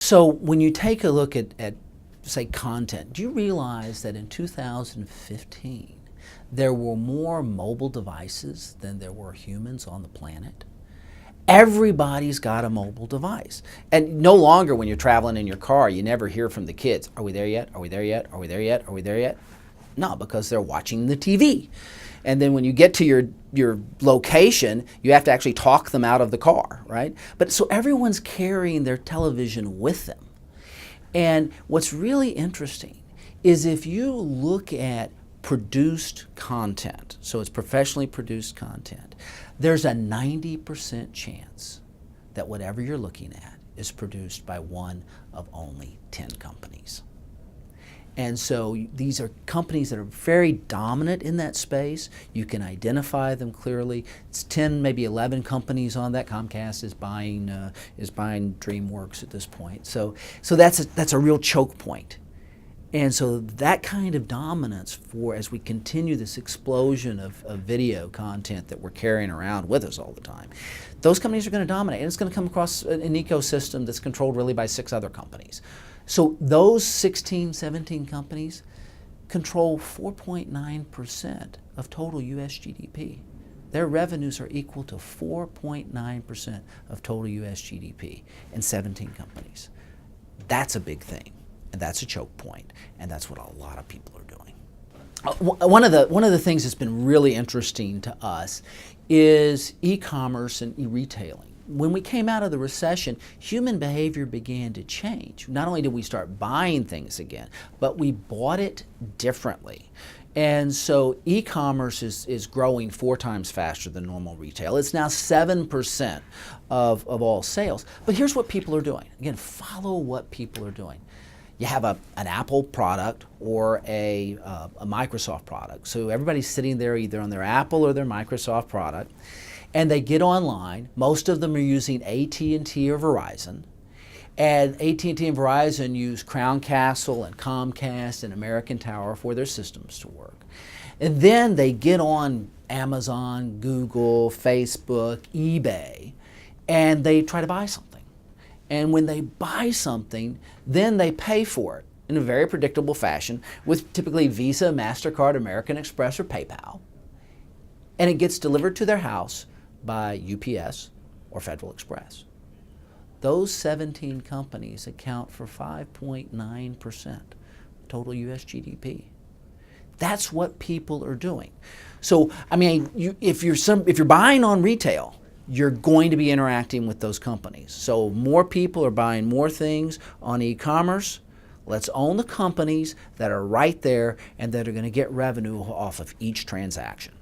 So when you take a look at say, content, do you realize that in 2015, there were more mobile devices than there were humans on the planet? Everybody's got a mobile device. And no longer when you're traveling in your car, you never hear from the kids, are we there yet? Are we there yet? Are we there yet? Are we there yet? No, because they're watching the TV. And then when you get to your location, you have to actually talk them out of the car, right? But so everyone's carrying their television with them. And what's really interesting is if you look at produced content, so it's professionally produced content, there's a 90% chance that whatever you're looking at is produced by one of only 10 companies. And so these are companies that are very dominant in that space. You can identify them clearly. It's 10, maybe 11 companies on that. Comcast is buying DreamWorks at this point. So that's a real choke point. And so that kind of dominance as we continue this explosion of video content that we're carrying around with us all the time, those companies are going to dominate. And it's going to come across an ecosystem that's controlled really by 6 other companies. So those 16, 17 companies control 4.9% of total US GDP. Their revenues are equal to 4.9% of total US GDP in 17 companies. That's a big thing, and that's a choke point, and that's what a lot of people are doing. One of the things that's been really interesting to us is e-commerce and e-retailing. When we came out of the recession, human behavior began to change. Not only did we start buying things again, but we bought it differently. And so e-commerce is growing 4 times faster than normal retail. It's now 7% of all sales. But here's what people are doing. Again, follow what people are doing. You have an Apple product or a Microsoft product. So everybody's sitting there either on their Apple or their Microsoft product, and they get online. Most of them are using AT&T or Verizon. And AT&T and Verizon use Crown Castle and Comcast and American Tower for their systems to work. And then they get on Amazon, Google, Facebook, eBay, and they try to buy something. And when they buy something, then they pay for it in a very predictable fashion with typically Visa, MasterCard, American Express, or PayPal. And it gets delivered to their house by UPS or Federal Express. Those 17 companies account for 5.9% total US GDP. That's what people are doing. So, I mean, if you're buying on retail, you're going to be interacting with those companies. So more people are buying more things on e-commerce. Let's own the companies that are right there and that are going to get revenue off of each transaction.